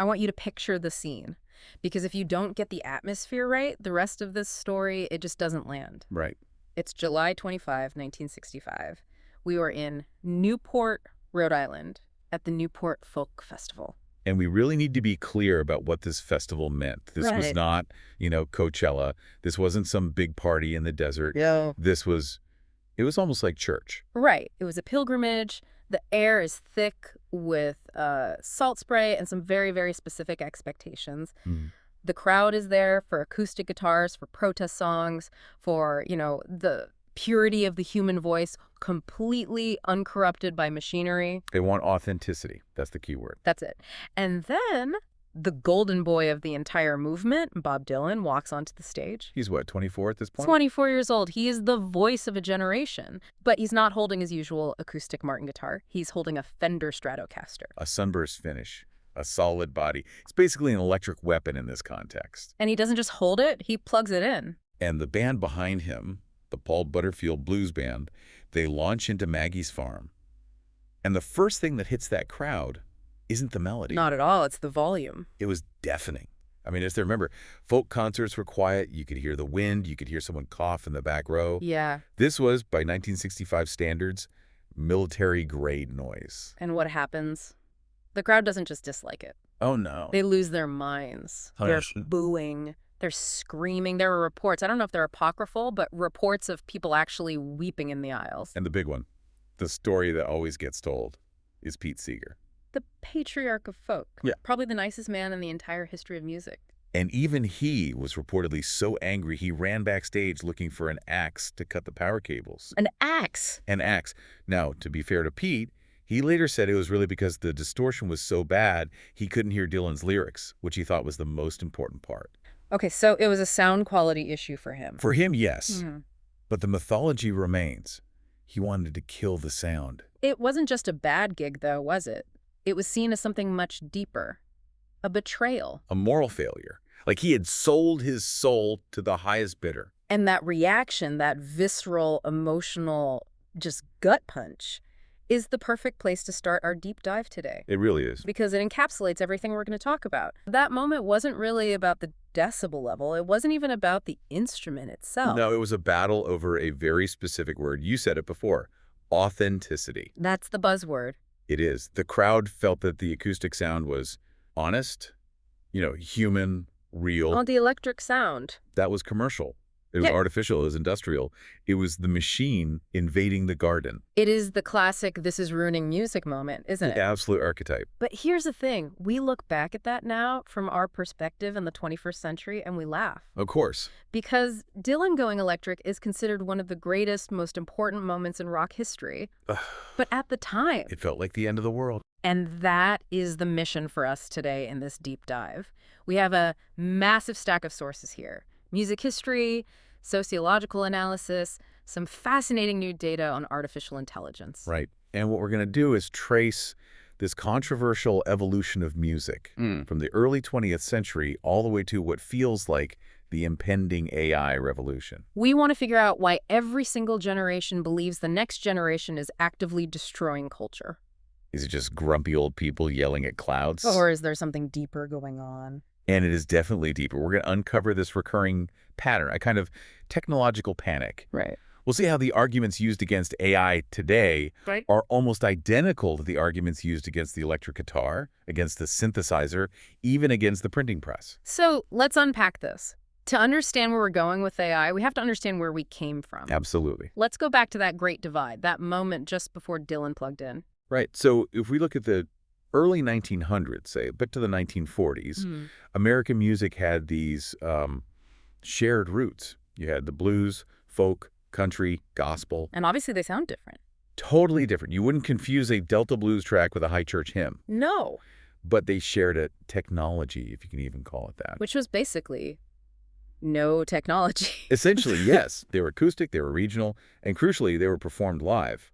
I want you to picture the scene. Because if you don't get the atmosphere right, the rest of this story, it just doesn't land. Right. It's July 25, 1965. We were in Newport, Rhode Island, at the Newport Folk Festival. And we really need to be clear about what this festival meant. This was Right. not, Coachella. This wasn't some big party in the desert. Yeah. It was almost like church. Right. It was a pilgrimage. The air is thick with salt spray and some very, very specific expectations. Mm. The crowd is there for acoustic guitars, for protest songs, for, the purity of the human voice, completely uncorrupted by machinery. They want authenticity. That's the key word. That's it. And then the golden boy of the entire movement, Bob Dylan, walks onto the stage. He's what, 24 at this point? 24 years old. He is the voice of a generation. But he's not holding his usual acoustic Martin guitar. He's holding a Fender Stratocaster. A sunburst finish, a solid body. It's basically an electric weapon in this context. And he doesn't just hold it, he plugs it in. And the band behind him, the Paul Butterfield Blues Band, they launch into Maggie's Farm. And the first thing that hits that crowd isn't the melody. Not at all. It's the volume. It was deafening. I mean, as they remember, folk concerts were quiet. You could hear the wind. You could hear someone cough in the back row. Yeah. This was, by 1965 standards, military-grade noise. And what happens? The crowd doesn't just dislike it. Oh, no. They lose their minds. They're booing. They're screaming. There were reports. I don't know if they're apocryphal, but reports of people actually weeping in the aisles. And the big one, the story that always gets told, is Pete Seeger. The patriarch of folk. Yeah. Probably the nicest man in the entire history of music. And even he was reportedly so angry he ran backstage looking for an axe to cut the power cables. An axe? An axe. Now, to be fair to Pete, he later said it was really because the distortion was so bad he couldn't hear Dylan's lyrics, which he thought was the most important part. Okay, so it was a sound quality issue for him. For him, yes. Mm-hmm. But the mythology remains. He wanted to kill the sound. It wasn't just a bad gig, though, was it? It was seen as something much deeper. A betrayal. A moral failure. Like he had sold his soul to the highest bidder. And that reaction, that visceral, emotional, just gut punch, is the perfect place to start our deep dive today. It really is. Because it encapsulates everything we're going to talk about. That moment wasn't really about the decibel level. It wasn't even about the instrument itself. No, it was a battle over a very specific word. You said it before. Authenticity. That's the buzzword. It is. The crowd felt that the acoustic sound was honest, human, real. Oh, the electric sound. That was commercial. It was artificial. It was industrial. It was the machine invading the garden. It is the classic "this is ruining music" moment, isn't it? The absolute archetype. But here's the thing. We look back at that now from our perspective in the 21st century and we laugh. Of course. Because Dylan going electric is considered one of the greatest, most important moments in rock history. But at the time... It felt like the end of the world. And that is the mission for us today in this deep dive. We have a massive stack of sources here. Music history, sociological analysis, some fascinating new data on artificial intelligence. Right. And what we're going to do is trace this controversial evolution of music from the early 20th century all the way to what feels like the impending AI revolution. We want to figure out why every single generation believes the next generation is actively destroying culture. Is it just grumpy old people yelling at clouds? Or is there something deeper going on? And it is definitely deeper. We're going to uncover this recurring pattern, a kind of technological panic. Right. We'll see how the arguments used against AI today are almost identical to the arguments used against the electric guitar, against the synthesizer, even against the printing press. So let's unpack this. To understand where we're going with AI, we have to understand where we came from. Absolutely. Let's go back to that great divide, that moment just before Dylan plugged in. Right. So if we look at the early 1900s, say, a bit to the 1940s, American music had these shared roots. You had the blues, folk, country, gospel. And obviously they sound different. Totally different. You wouldn't confuse a Delta blues track with a high church hymn. No. But they shared a technology, if you can even call it that. Which was basically no technology. Essentially, yes. They were acoustic, they were regional, and crucially, they were performed live.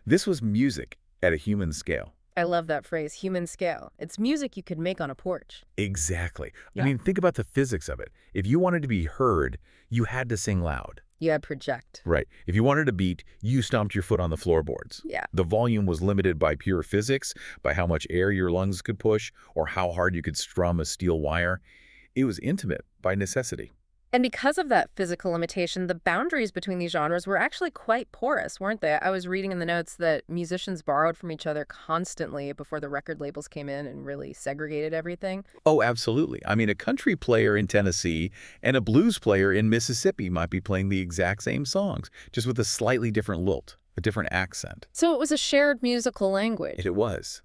This was music at a human scale. I love that phrase, human scale. It's music you could make on a porch. Exactly. I Yeah. mean, think about the physics of it. If you wanted to be heard, you had to sing loud. You had project. Right. If you wanted a beat, you stomped your foot on the floorboards. Yeah. The volume was limited by pure physics, by how much air your lungs could push, or how hard you could strum a steel wire. It was intimate by necessity. And because of that physical limitation, the boundaries between these genres were actually quite porous, weren't they? I was reading in the notes that musicians borrowed from each other constantly before the record labels came in and really segregated everything. Oh, absolutely. I mean, a country player in Tennessee and a blues player in Mississippi might be playing the exact same songs, just with a slightly different lilt, a different accent. So it was a shared musical language. It was.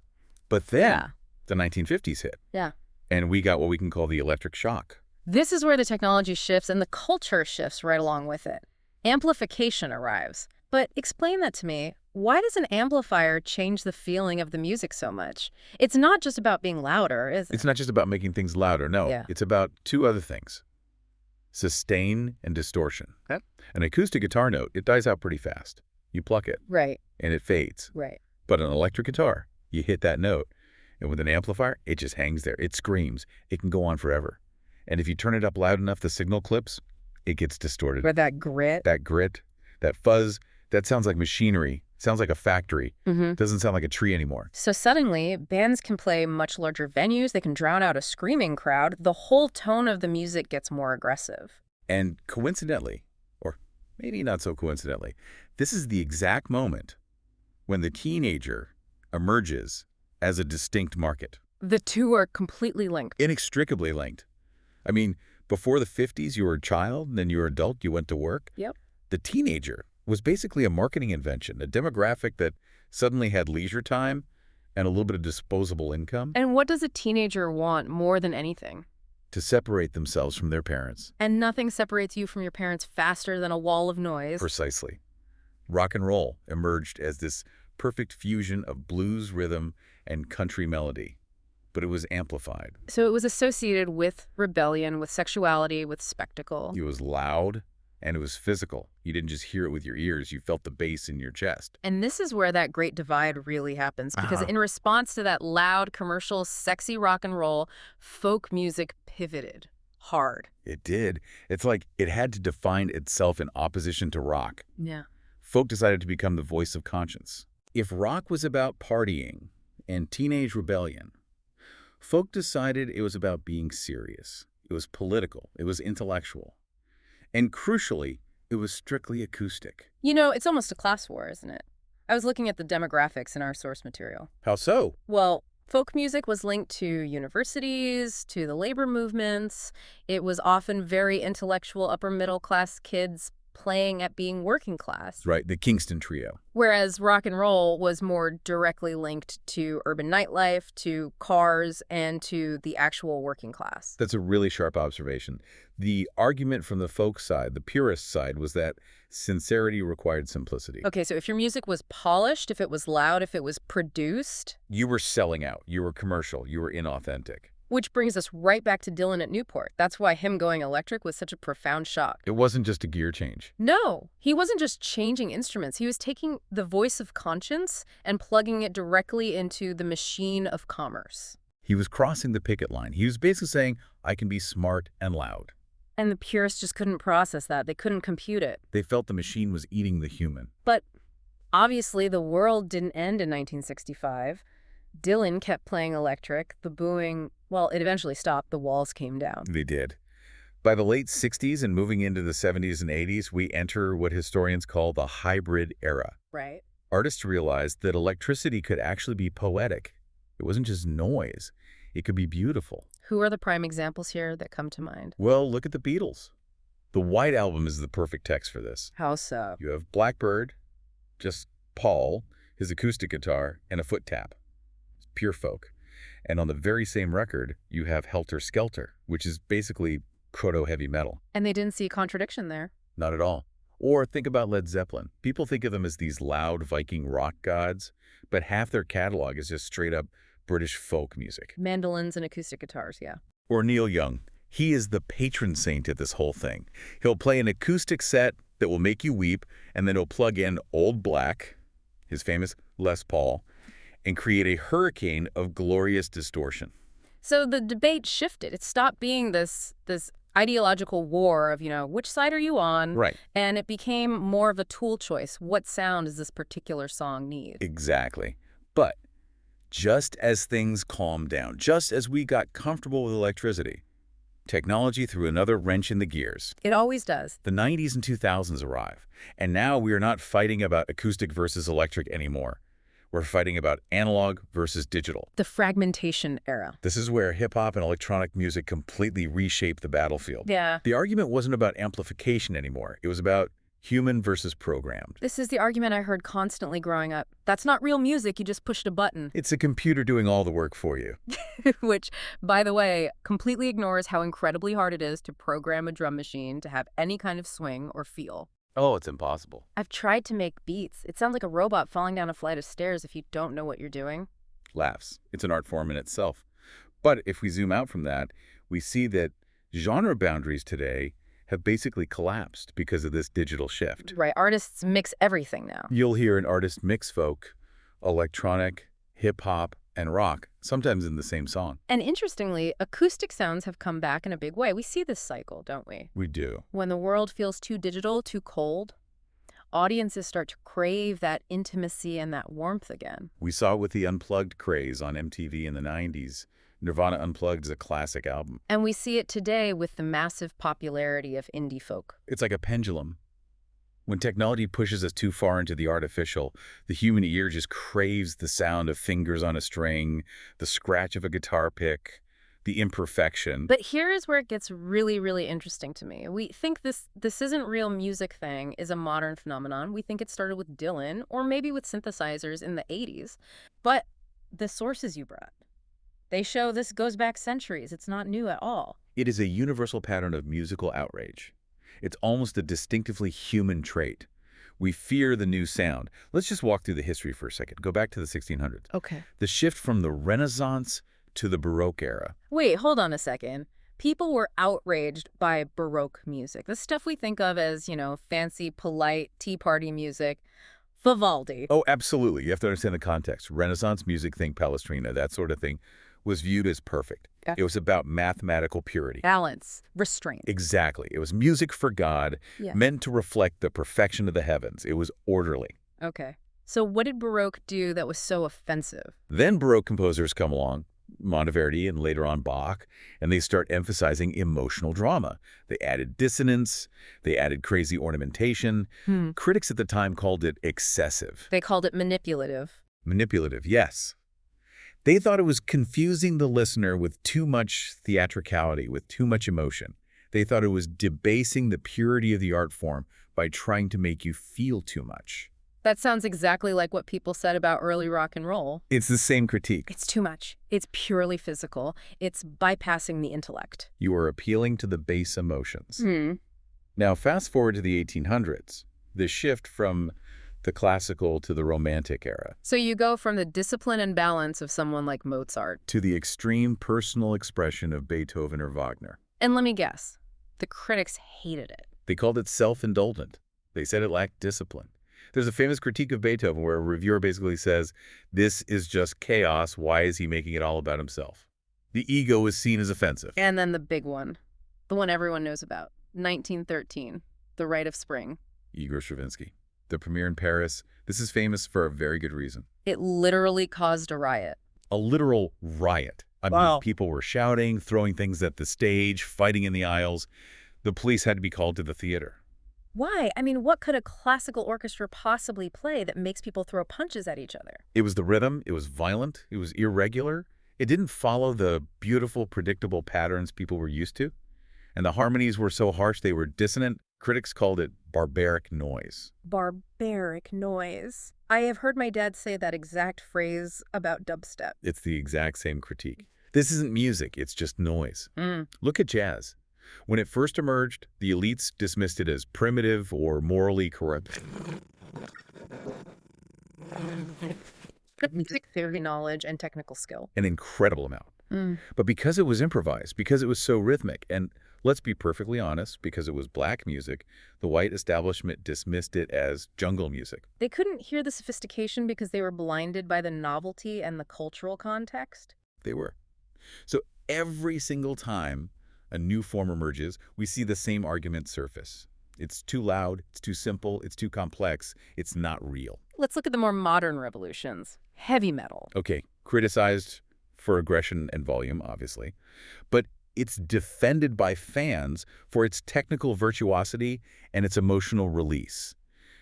But then Yeah. the 1950s hit, Yeah. and we got what we can call the electric shock. This is where the technology shifts and the culture shifts right along with it. Amplification arrives. But explain that to me. Why does an amplifier change the feeling of the music so much? It's not just about being louder, is it? It's not just about making things louder, no. Yeah. It's about two other things. Sustain and distortion. An acoustic guitar note, it dies out pretty fast. You pluck it, Right, and it fades. right. But an electric guitar, you hit that note, and with an amplifier, it just hangs there. It screams. It can go on forever. And if you turn it up loud enough, the signal clips, it gets distorted. But that grit. That grit, that fuzz, that sounds like machinery. Sounds like a factory. Doesn't sound like a tree anymore. So suddenly, bands can play much larger venues. They can drown out a screaming crowd. The whole tone of the music gets more aggressive. And coincidentally, or maybe not so coincidentally, this is the exact moment when the teenager emerges as a distinct market. The two are completely linked. Inextricably linked. I mean, before the 50s, you were a child, and then you were an adult, you went to work. Yep. The teenager was basically a marketing invention, a demographic that suddenly had leisure time and a little bit of disposable income And what does a teenager want more than anything? to separate themselves from their parents. And nothing separates you from your parents faster than a wall of noise. Precisely. Rock and roll emerged as this perfect fusion of blues rhythm and country melody, but it was amplified. So it was associated with rebellion, with sexuality, with spectacle. It was loud, and it was physical. You didn't just hear it with your ears, you felt the bass in your chest. And this is where that great divide really happens, because in response to that loud, commercial, sexy rock and roll, folk music pivoted hard. It did. It's like it had to define itself in opposition to rock. Yeah. Folk decided to become the voice of conscience. If rock was about partying and teenage rebellion, folk decided it was about being serious. It was political. It was intellectual. And crucially, it was strictly acoustic. You know, it's almost a class war, isn't it? I was looking at the demographics in our source material. How so? Well, folk music was linked to universities, to the labor movements. It was often very intellectual, upper middle class kids playing at being working class. Right, the Kingston Trio. Whereas rock and roll was more directly linked to urban nightlife, to cars, and to the actual working class. That's a really sharp observation. The argument from the folk side, the purist side, was that sincerity required simplicity. Okay, so if your music was polished, if it was loud, if it was produced, You were selling out. You were commercial. You were inauthentic. which brings us right back to Dylan at Newport. That's why him going electric was such a profound shock. It wasn't just a gear change. No, he wasn't just changing instruments. He was taking the voice of conscience and plugging it directly into the machine of commerce. He was crossing the picket line. He was basically saying, I can be smart and loud. And the purists just couldn't process that. They couldn't compute it. They felt the machine was eating the human. But obviously, the world didn't end in 1965. Dylan kept playing electric. The booing, well, it eventually stopped. The walls came down. They did. By the late 60s and moving into the 70s and 80s, we enter what historians call the hybrid era. Right. Artists realized that electricity could actually be poetic. It wasn't just noise. It could be beautiful. Who are the prime examples here that come to mind? Well, look at the Beatles. The White Album is the perfect text for this. How so? You have Blackbird, just Paul, his acoustic guitar, and a foot tap. It's pure folk. And on the very same record, you have Helter Skelter, which is basically proto-heavy metal. And they didn't see contradiction there. Not at all. Or think about Led Zeppelin. People think of them as these loud Viking rock gods, but half their catalog is just straight-up British folk music. Mandolins and acoustic guitars, yeah. Or Neil Young. He is the patron saint of this whole thing. He'll play an acoustic set that will make you weep, and then he'll plug in Old Black, his famous Les Paul, and create a hurricane of glorious distortion. So the debate shifted. It stopped being this ideological war of, which side are you on? Right. And it became more of a tool choice. What sound does this particular song need? Exactly. But just as things calmed down, just as we got comfortable with electricity, technology threw another wrench in the gears. It always does. The 90s and 2000s arrive, and now we are not fighting about acoustic versus electric anymore. We're fighting about analog versus digital. The fragmentation era. This is where hip-hop and electronic music completely reshaped the battlefield. Yeah. The argument wasn't about amplification anymore. It was about human versus programmed. This is the argument I heard constantly growing up. That's not real music, you just pushed a button. It's a computer doing all the work for you. Which, by the way, completely ignores how incredibly hard it is to program a drum machine to have any kind of swing or feel. Oh, it's impossible. I've tried to make beats. It sounds like a robot falling down a flight of stairs if you don't know what you're doing. Laughs. It's an art form in itself. But if we zoom out from that, we see that genre boundaries today have basically collapsed because of this digital shift. Right, artists mix everything now. You'll hear an artist mix folk, electronic, hip-hop, and rock, sometimes in the same song. And interestingly, acoustic sounds have come back in a big way. We see this cycle, don't we? We do. When the world feels too digital, too cold, audiences start to crave that intimacy and that warmth again. We saw it with the Unplugged craze on MTV in the 90s. Nirvana Unplugged is a classic album. And we see it today with the massive popularity of indie folk. It's like a pendulum. When technology pushes us too far into the artificial, the human ear just craves the sound of fingers on a string, the scratch of a guitar pick, the imperfection. But here is where it gets really, really interesting to me. We think this isn't real music thing is a modern phenomenon. We think it started with Dylan or maybe with synthesizers in the 80s. But the sources you brought, they show this goes back centuries. It's not new at all. It is a universal pattern of musical outrage. It's almost a distinctively human trait. We fear the new sound. Let's just walk through the history for a second. Go back to the 1600s. Okay. The shift from the Renaissance to the Baroque era. Wait, hold on a second. People were outraged by Baroque music. The stuff we think of as, fancy, polite, tea party music. Vivaldi. Oh, absolutely. You have to understand the context. Renaissance music, think Palestrina, that sort of thing, was viewed as perfect. Yeah. It was about mathematical purity. Balance. Restraint. Exactly. It was music for God, meant to reflect the perfection of the heavens. It was orderly. Okay. So what did Baroque do that was so offensive? Then Baroque composers come along, Monteverdi and later on Bach, and they start emphasizing emotional drama. They added dissonance. They added crazy ornamentation. Critics at the time called it excessive. They called it manipulative. Manipulative, yes. They thought it was confusing the listener with too much theatricality, with too much emotion. They thought it was debasing the purity of the art form by trying to make you feel too much. That sounds exactly like what people said about early rock and roll. It's the same critique. It's too much. It's purely physical. It's bypassing the intellect. You are appealing to the base emotions. Now, fast forward to the 1800s, the shift from the classical to the romantic era. So you go from the discipline and balance of someone like Mozart to the extreme personal expression of Beethoven or Wagner. And let me guess, the critics hated it. They called it self-indulgent. They said it lacked discipline. There's a famous critique of Beethoven where a reviewer basically says, this is just chaos. Why is he making it all about himself? The ego is seen as offensive. And then the big one, the one everyone knows about, 1913, The Rite of Spring. Igor Stravinsky. The premiere in Paris. This is famous for a very good reason. It literally caused a riot. A literal riot. I mean, people were shouting, throwing things at the stage, fighting in the aisles. The police had to be called to the theater. Why? I mean, what could a classical orchestra possibly play that makes people throw punches at each other? It was the rhythm. It was violent. It was irregular. It didn't follow the beautiful, predictable patterns people were used to. And the harmonies were so harsh they were dissonant. Critics called it barbaric noise. Barbaric noise. I have heard my dad say that exact phrase about dubstep. It's the exact same critique. This isn't music, it's just noise. Look at jazz. When it first emerged, the elites dismissed it as primitive or morally corrupt. Music theory knowledge and technical skill. An incredible amount. But because it was improvised, because it was so rhythmic and Let's be perfectly honest, because it was black music, the white establishment dismissed it as jungle music. They couldn't hear the sophistication because they were blinded by the novelty and the cultural context? They were. So every single time a new form emerges, we see the same argument surface. It's too loud, it's too simple, it's too complex, it's not real. Let's look at the more modern revolutions. Heavy metal. Okay, criticized for aggression and volume, obviously, but it's defended by fans for its technical virtuosity and its emotional release.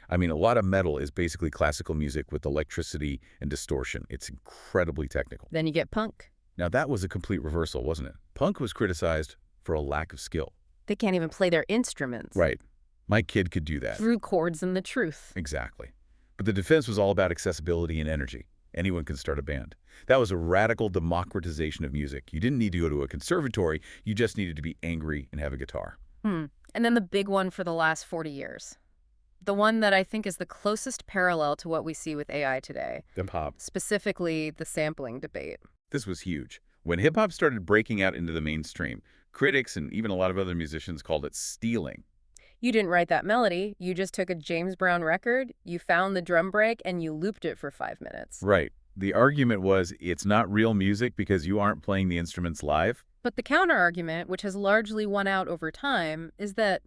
I mean, a lot of metal is basically classical music with electricity and distortion. It's incredibly technical. Then you get punk. Now, that was a complete reversal, wasn't it? Punk was criticized for a lack of skill. They can't even play their instruments. Right. My kid could do that. Through chords and the truth. Exactly. But the defense was all about accessibility and energy. Anyone can start a band. That was a radical democratization of music. You didn't need to go to a conservatory. You just needed to be angry and have a guitar. And then the big one for the last 40 years. The one that I think is the closest parallel to what we see with AI today. Hip-hop. Specifically, the sampling debate. This was huge. When hip-hop started breaking out into the mainstream, critics and even a lot of other musicians called it stealing. You didn't write that melody. You just took a James Brown record, you found the drum break, and you looped it for 5 minutes. Right. The argument was it's not real music because you aren't playing the instruments live. But the counter-argument, which has largely won out over time, is that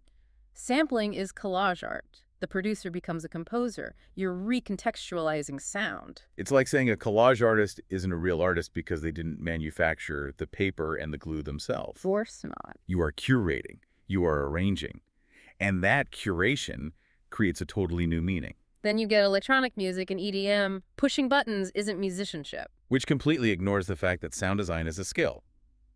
sampling is collage art. The producer becomes a composer. You're recontextualizing sound. It's like saying a collage artist isn't a real artist because they didn't manufacture the paper and the glue themselves. Of course not. You are curating. You are arranging. And that curation creates a totally new meaning. Then you get electronic music and EDM. Pushing buttons isn't musicianship. Which completely ignores the fact that sound design is a skill.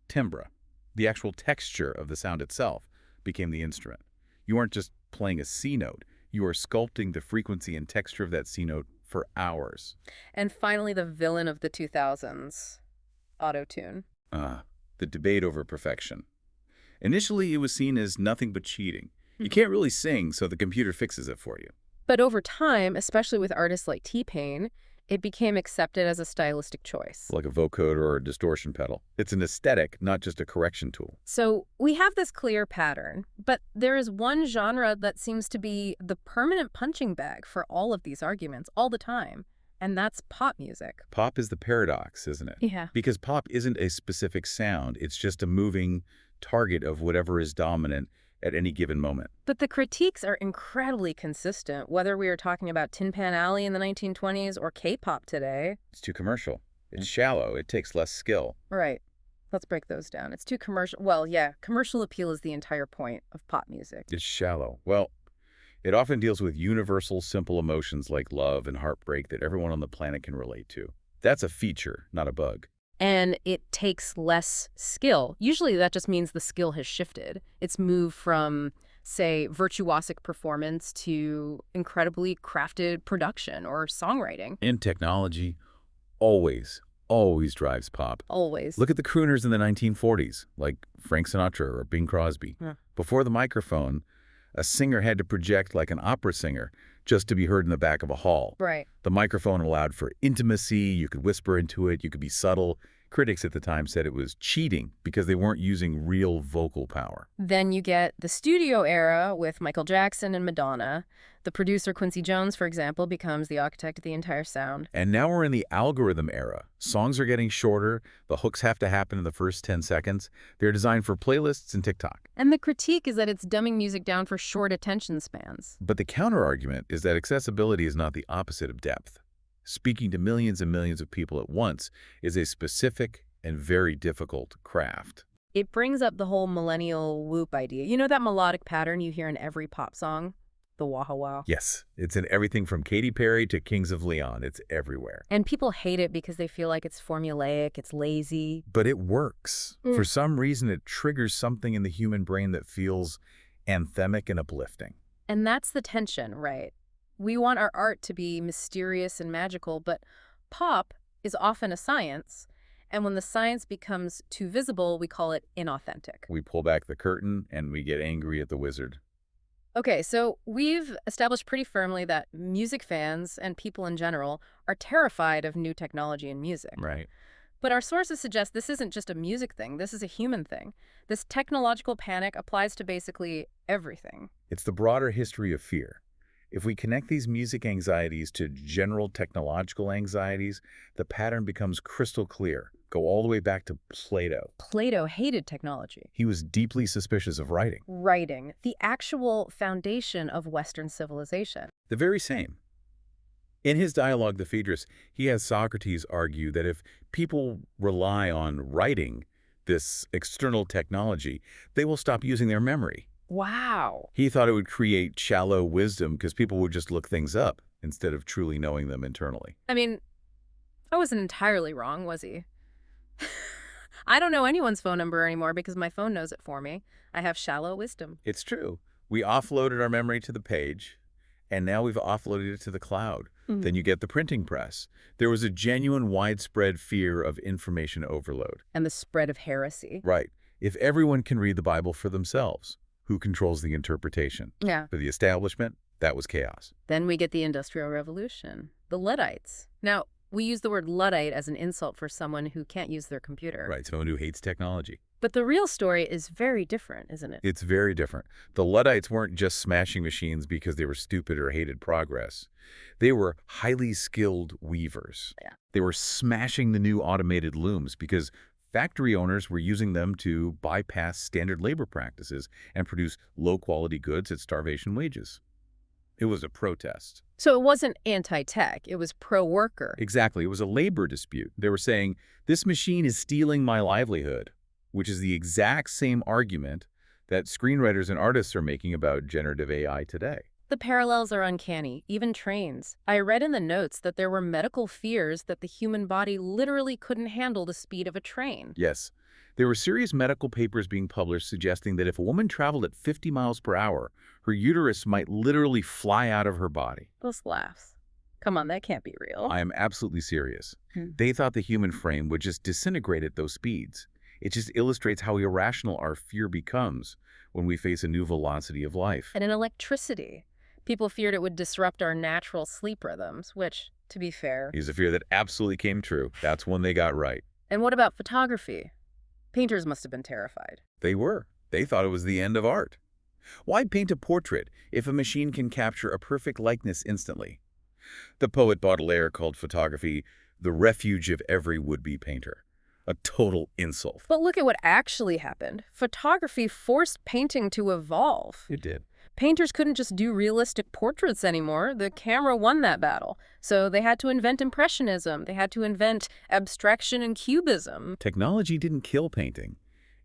Timbre, the actual texture of the sound itself, became the instrument. You aren't just playing a C note. You are sculpting the frequency and texture of that C note for hours. And finally, the villain of the 2000s, auto-tune. The debate over perfection. Initially, it was seen as nothing but cheating. You can't really sing, so the computer fixes it for you. But over time, especially with artists like T-Pain, it became accepted as a stylistic choice. Like a vocoder or a distortion pedal. It's an aesthetic, not just a correction tool. So we have this clear pattern, but there is one genre that seems to be the permanent punching bag for all of these arguments all the time, and that's pop music. Pop is the paradox, isn't it? Yeah. Because pop isn't a specific sound. It's just a moving target of whatever is dominant at any given moment. But the critiques are incredibly consistent, whether we are talking about Tin Pan Alley in the 1920s or K-pop today. It's too commercial. It's shallow. It takes less skill. Right. Let's break those down. It's too commercial. Well, yeah, commercial appeal is the entire point of pop music. It's shallow. Well, it often deals with universal, simple emotions like love and heartbreak that everyone on the planet can relate to. That's a feature, not a bug. And it takes less skill. Usually that just means the skill has shifted. It's moved from, say, virtuosic performance to incredibly crafted production or songwriting. And technology always drives pop. Always. Look at the crooners in the 1940s, like Frank Sinatra or Bing Crosby. Yeah. Before the microphone, a singer had to project like an opera singer just to be heard in the back of a hall. Right. The microphone allowed for intimacy. You could whisper into it. You could be subtle. Critics at the time said it was cheating because they weren't using real vocal power. Then you get the studio era with Michael Jackson and Madonna. The producer Quincy Jones, for example, becomes the architect of the entire sound. And now we're in the algorithm era. Songs are getting shorter. The hooks have to happen in the first 10 seconds. They're designed for playlists and TikTok. And the critique is that it's dumbing music down for short attention spans. But the counter-argument is that accessibility is not the opposite of depth. Speaking to millions and millions of people at once is a specific and very difficult craft. It brings up the whole millennial whoop idea. You know that melodic pattern you hear in every pop song? The wah-wah. Yes, it's in everything from Katy Perry to Kings of Leon. It's everywhere. And people hate it because they feel like it's formulaic, it's lazy. But it works. For some reason, it triggers something in the human brain that feels anthemic and uplifting. And that's the tension, right? We want our art to be mysterious and magical, but pop is often a science. And when the science becomes too visible, we call it inauthentic. We pull back the curtain and we get angry at the wizard. Okay, so we've established pretty firmly that music fans and people in general are terrified of new technology in music. Right. But our sources suggest this isn't just a music thing, this is a human thing. This technological panic applies to basically everything. It's the broader history of fear. If we connect these music anxieties to general technological anxieties, the pattern becomes crystal clear. Go all the way back to Plato. Plato hated technology. He was deeply suspicious of writing. Writing, the actual foundation of Western civilization. The very same. In his dialogue, The Phaedrus, he has Socrates argue that if people rely on writing, this external technology, they will stop using their memory. Wow. He thought it would create shallow wisdom because people would just look things up instead of truly knowing them internally. I mean, I wasn't entirely wrong, was he? I don't know anyone's phone number anymore because my phone knows it for me. I have shallow wisdom. It's true. We offloaded our memory to the page, and now we've offloaded it to the cloud. Then you get the printing press. There was a genuine widespread fear of information overload. And the spread of heresy. Right. If everyone can read the Bible for themselves, who controls the interpretation? Yeah. For the establishment, that was chaos. Then we get the Industrial Revolution. The Luddites. Now, we use the word Luddite as an insult for someone who can't use their computer. Right, someone who hates technology. But the real story is very different, isn't it? It's very different. The Luddites weren't just smashing machines because they were stupid or hated progress. They were highly skilled weavers. Yeah. They were smashing the new automated looms because factory owners were using them to bypass standard labor practices and produce low-quality goods at starvation wages. It was a protest. So it wasn't anti-tech, it was pro-worker. Exactly. It was a labor dispute. They were saying, this machine is stealing my livelihood, which is the exact same argument that screenwriters and artists are making about generative AI today. The parallels are uncanny, even trains. I read in the notes that there were medical fears that the human body literally couldn't handle the speed of a train. Yes. There were serious medical papers being published suggesting that if a woman traveled at 50 miles per hour, her uterus might literally fly out of her body. Those laughs. Come on, that can't be real. I am absolutely serious. They thought the human frame would just disintegrate at those speeds. It just illustrates how irrational our fear becomes when we face a new velocity of life. And in electricity, people feared it would disrupt our natural sleep rhythms, which, to be fair... is a fear that absolutely came true. That's one they got right. And what about photography? Painters must have been terrified. They were. They thought it was the end of art. Why paint a portrait if a machine can capture a perfect likeness instantly? The poet Baudelaire called photography the refuge of every would-be painter. A total insult. But look at what actually happened. Photography forced painting to evolve. It did. Painters couldn't just do realistic portraits anymore. The camera won that battle. So they had to invent Impressionism. They had to invent abstraction and Cubism. Technology didn't kill painting.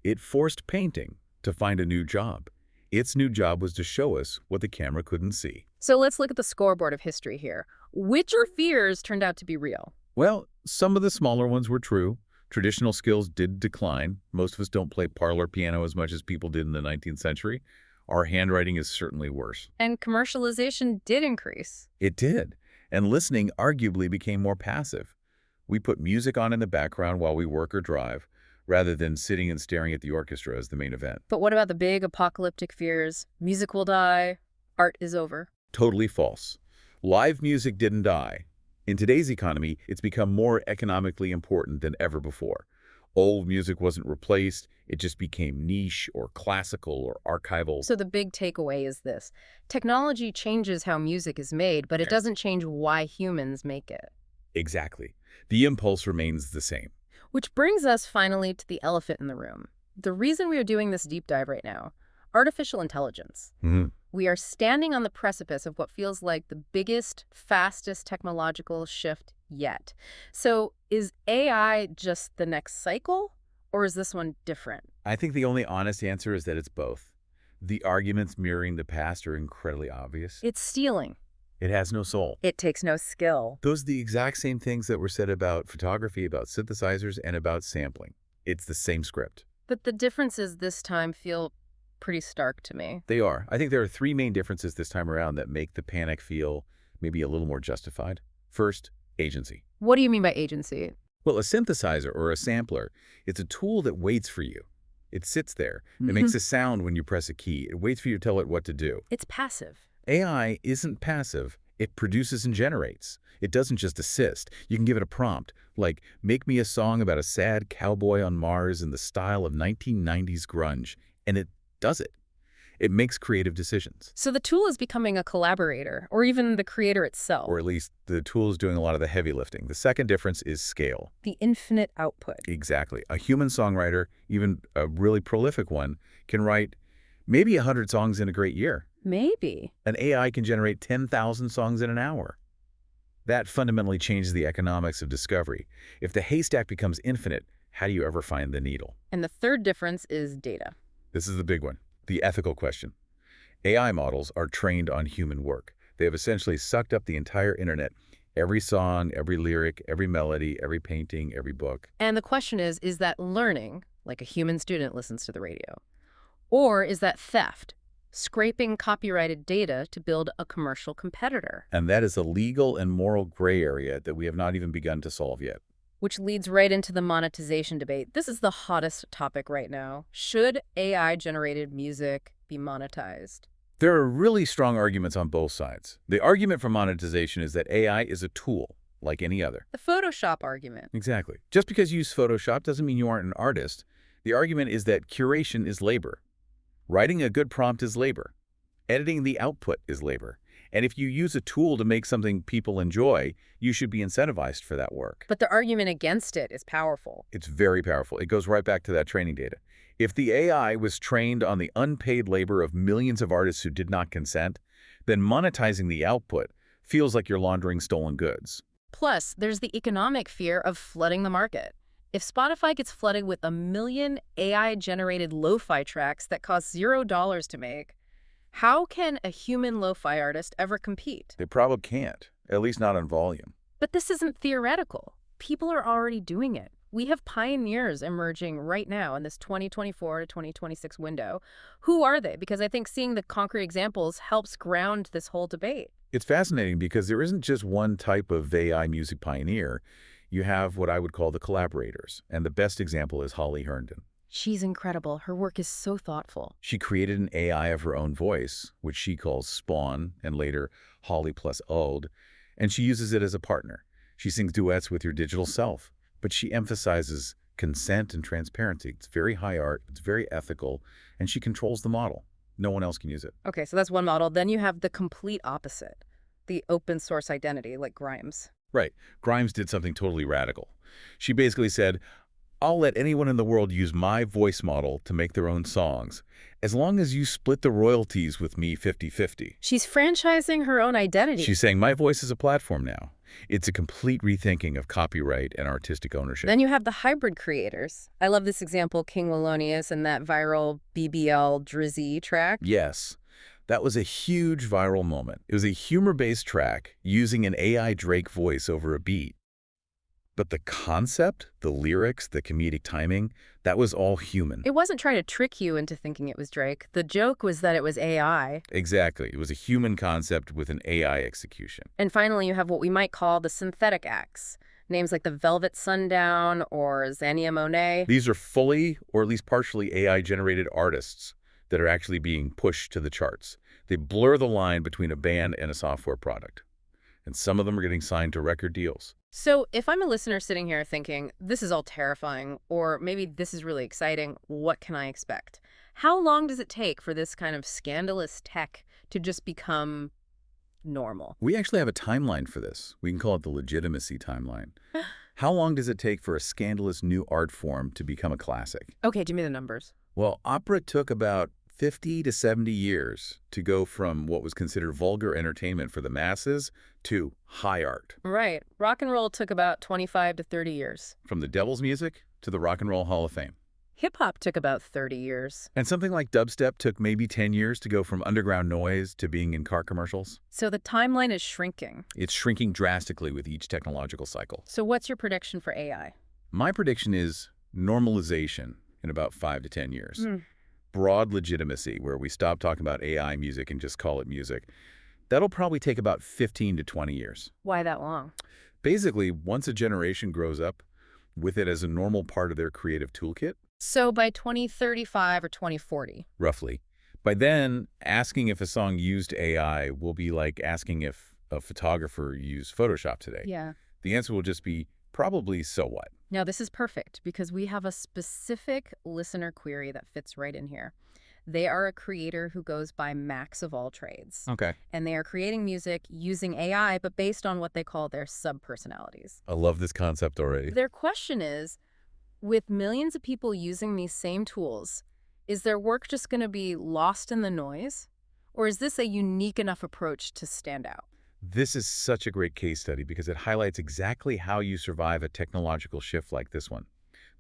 It forced painting to find a new job. Its new job was to show us what the camera couldn't see. So let's look at the scoreboard of history here. Which fears turned out to be real? Well, some of the smaller ones were true. Traditional skills did decline. Most of us don't play parlor piano as much as people did in the 19th century. Our handwriting is certainly worse. And commercialization did increase. It did. And listening arguably became more passive. We put music on in the background while we work or drive, rather than sitting and staring at the orchestra as the main event. But what about the big apocalyptic fears? Music will die. Art is over. Totally false. Live music didn't die. In today's economy, it's become more economically important than ever before. Old music wasn't replaced, it just became niche or classical or archival. So the big takeaway is this. Technology changes how music is made, but it doesn't change why humans make it. Exactly. The impulse remains the same. Which brings us finally to the elephant in the room. The reason we are doing this deep dive right now, artificial intelligence. We are standing on the precipice of what feels like the biggest, fastest technological shift yet. So is AI just the next cycle, or is this one different? I think the only honest answer is that it's both. The arguments mirroring the past are incredibly obvious. It's stealing. It has no soul. It takes no skill. Those are the exact same things that were said about photography, about synthesizers, and about sampling. It's the same script. But the differences this time feel pretty stark to me. They are. I think there are three main differences this time around that make the panic feel maybe a little more justified. First, agency. What do you mean by agency? Well, a synthesizer or a sampler, it's a tool that waits for you. It sits there. It makes a sound when you press a key. It waits for you to tell it what to do. It's passive. AI isn't passive. It produces and generates. It doesn't just assist. You can give it a prompt, like, make me a song about a sad cowboy on Mars in the style of 1990s grunge, and it does it. It makes creative decisions. So the tool is becoming a collaborator, or even the creator itself. Or at least the tool is doing a lot of the heavy lifting. The second difference is scale. The infinite output. Exactly. A human songwriter, even a really prolific one, can write maybe 100 songs in a great year. Maybe. An AI can generate 10,000 songs in an hour. That fundamentally changes the economics of discovery. If the haystack becomes infinite, how do you ever find the needle? And the third difference is data. This is the big one, the ethical question. AI models are trained on human work. They have essentially sucked up the entire internet, every song, every lyric, every melody, every painting, every book. And the question is that learning, like a human student listens to the radio? Or is that theft, scraping copyrighted data to build a commercial competitor? And that is a legal and moral gray area that we have not even begun to solve yet. Which leads right into the monetization debate. This is the hottest topic right now. Should AI-generated music be monetized? There are really strong arguments on both sides. The argument for monetization is that AI is a tool, like any other. The Photoshop argument. Exactly. Just because you use Photoshop doesn't mean you aren't an artist. The argument is that curation is labor. Writing a good prompt is labor. Editing the output is labor. And if you use a tool to make something people enjoy, you should be incentivized for that work. But the argument against it is powerful. It's very powerful. It goes right back to that training data. If the AI was trained on the unpaid labor of millions of artists who did not consent, then monetizing the output feels like you're laundering stolen goods. Plus, there's the economic fear of flooding the market. If Spotify gets flooded with 1 million AI-generated lo-fi tracks that cost $0 to make, how can a human lo-fi artist ever compete? They probably can't, at least not on volume. But this isn't theoretical. People are already doing it. We have pioneers emerging right now in this 2024 to 2026 window. Who are they? Because I think seeing the concrete examples helps ground this whole debate. It's fascinating because there isn't just one type of AI music pioneer. You have what I would call the collaborators, and the best example is Holly Herndon. She's incredible. Her work is so thoughtful. She created an AI of her own voice, which she calls Spawn, and later Holly plus Ode, and she uses it as a partner. She sings duets with your digital self, but she emphasizes consent and transparency. It's very high art, it's very ethical, and she controls the model. No one else can use it. Okay, so that's one model. Then you have the complete opposite, the open source identity, like Grimes. Right. Grimes did something totally radical. She basically said, I'll let anyone in the world use my voice model to make their own songs, as long as you split the royalties with me 50-50. She's franchising her own identity. She's saying my voice is a platform now. It's a complete rethinking of copyright and artistic ownership. Then you have the hybrid creators. I love this example, King Wallonius and that viral BBL Drizzy track. Yes. That was a huge viral moment. It was a humor-based track using an AI Drake voice over a beat. But the concept, the lyrics, the comedic timing, that was all human. It wasn't trying to trick you into thinking it was Drake. The joke was that it was AI. Exactly. It was a human concept with an AI execution. And finally, you have what we might call the synthetic acts. Names like the Velvet Sundown or Xania Monet. These are fully, or at least partially, AI-generated artists that are actually being pushed to the charts. They blur the line between a band and a software product. And some of them are getting signed to record deals. So if I'm a listener sitting here thinking, this is all terrifying, or maybe this is really exciting, what can I expect? How long does it take for this kind of scandalous tech to just become normal? We actually have a timeline for this. We can call it the legitimacy timeline. How long does it take for a scandalous new art form to become a classic? Okay, give me the numbers. Well, opera took about 50 to 70 years to go from what was considered vulgar entertainment for the masses to high art. Right. Rock and roll took about 25 to 30 years. From the devil's music to the Rock and Roll Hall of Fame. Hip-hop took about 30 years. And something like dubstep took maybe 10 years to go from underground noise to being in car commercials. So the timeline is shrinking. It's shrinking drastically with each technological cycle. So what's your prediction for AI? My prediction is normalization in about 5 to 10 years. Broad legitimacy, where we stop talking about AI music and just call it music. That'll probably take about 15 to 20 years. Why that long? Basically, once a generation grows up with it as a normal part of their creative toolkit. So by 2035 or 2040? Roughly. By then, asking if a song used AI will be like asking if a photographer use Photoshop today? Yeah. The answer will just be probably so what. Now, this is perfect because we have a specific listener query that fits right in here. They are a creator who goes by Max of all trades. Okay. And they are creating music using AI, but based on what they call their sub-personalities. I love this concept already. Their question is, with millions of people using these same tools, is their work just going to be lost in the noise? Or is this a unique enough approach to stand out? This is such a great case study because it highlights exactly how you survive a technological shift like this one.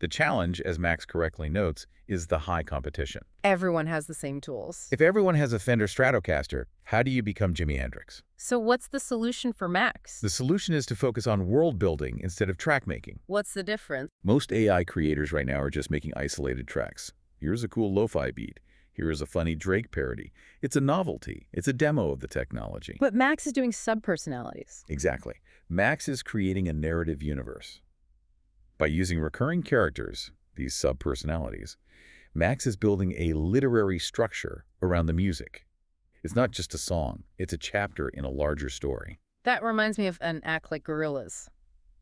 The challenge, as Max correctly notes, is the high competition. Everyone has the same tools. If everyone has a Fender Stratocaster, how do you become Jimi Hendrix? So what's the solution for Max? The solution is to focus on world building instead of track making. What's the difference? Most AI creators right now are just making isolated tracks. Here's a cool lo-fi beat. Here is a funny Drake parody. It's a novelty. It's a demo of the technology. But Max is doing sub-personalities. Exactly. Max is creating a narrative universe. By using recurring characters, these sub-personalities, Max is building a literary structure around the music. It's not just a song. It's a chapter in a larger story. That reminds me of an act like Gorillaz.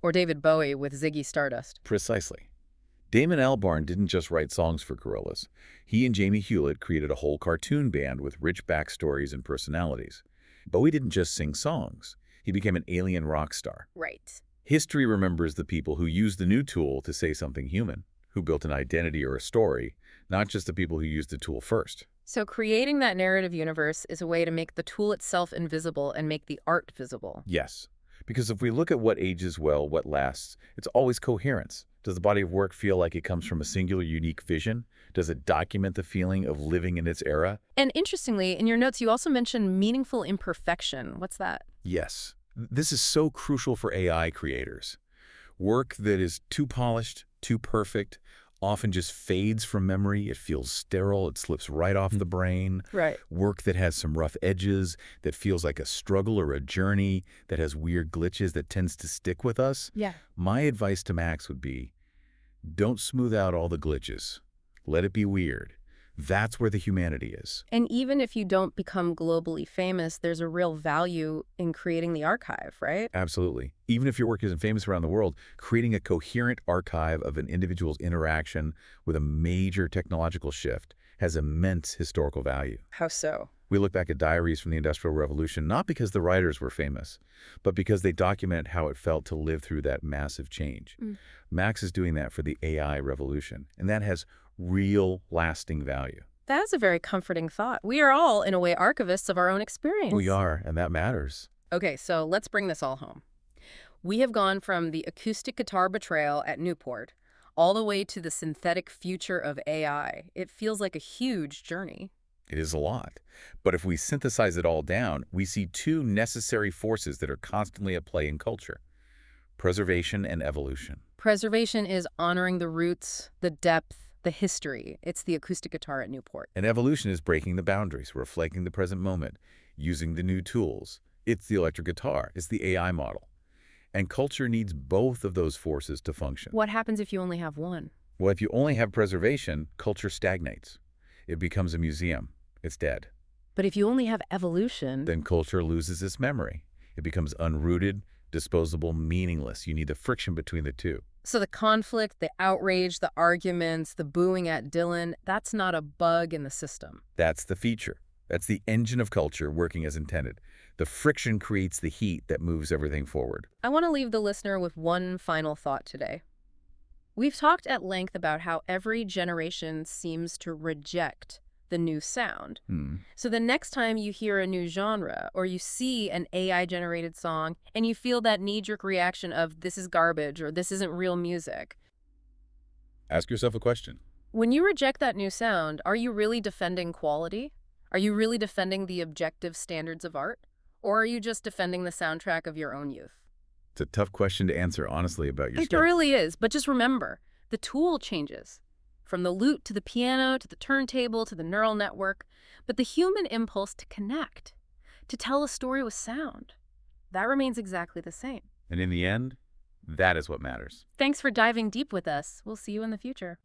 Or David Bowie with Ziggy Stardust. Precisely. Damon Albarn didn't just write songs for Gorillaz. He and Jamie Hewlett created a whole cartoon band with rich backstories and personalities. Bowie didn't just sing songs. He became an alien rock star. Right. History remembers the people who used the new tool to say something human, who built an identity or a story, not just the people who used the tool first. So creating that narrative universe is a way to make the tool itself invisible and make the art visible. Yes, because if we look at what ages well, what lasts, it's always coherence. Does the body of work feel like it comes from a singular, unique vision? Does it document the feeling of living in its era? And interestingly, in your notes, you also mentioned meaningful imperfection. What's that? Yes. This is so crucial for AI creators. Work that is too polished, too perfect, often just fades from memory. It feels sterile. It slips right off the brain. Right. Work that has some rough edges, that feels like a struggle or a journey, that has weird glitches that tends to stick with us. Yeah. My advice to Max would be, don't smooth out all the glitches. Let it be weird. That's where the humanity is. And even if you don't become globally famous, there's a real value in creating the archive, right? Absolutely. Even if your work isn't famous around the world, creating a coherent archive of an individual's interaction with a major technological shift has immense historical value. How so? We look back at diaries from the Industrial Revolution, not because the writers were famous, but because they document how it felt to live through that massive change. Max is doing that for the AI revolution, and that has real lasting value. That is a very comforting thought. We are all, in a way, archivists of our own experience. We are, and that matters. Okay, so let's bring this all home. We have gone from the acoustic guitar betrayal at Newport all the way to the synthetic future of AI. It feels like a huge journey. It is a lot. But if we synthesize it all down, we see two necessary forces that are constantly at play in culture: preservation and evolution. Preservation is honoring the roots, the depth, the history. It's the acoustic guitar at Newport. And evolution is breaking the boundaries, reflecting the present moment, using the new tools. It's the electric guitar. It's the AI model. And culture needs both of those forces to function. What happens if you only have one? Well, if you only have preservation, culture stagnates. It becomes a museum. It's dead. But if you only have evolution... Then culture loses its memory. It becomes unrooted, disposable, meaningless. You need the friction between the two. So the conflict, the outrage, the arguments, the booing at Dylan, that's not a bug in the system. That's the feature. That's the engine of culture working as intended. The friction creates the heat that moves everything forward. I want to leave the listener with one final thought today. We've talked at length about how every generation seems to reject the new sound. So the next time you hear a new genre or you see an AI-generated song and you feel that knee-jerk reaction of this is garbage or this isn't real music, Ask yourself a question. when you reject that new sound, are you really defending quality? Are you really defending the objective standards of art? Or are you just defending the soundtrack of your own youth? It's a tough question to answer honestly about your It really is, but just remember, the tool changes. From the lute to the piano to the turntable to the neural network, but the human impulse to connect, to tell a story with sound, that remains exactly the same. And in the end, that is what matters. Thanks for diving deep with us. We'll see you in the future.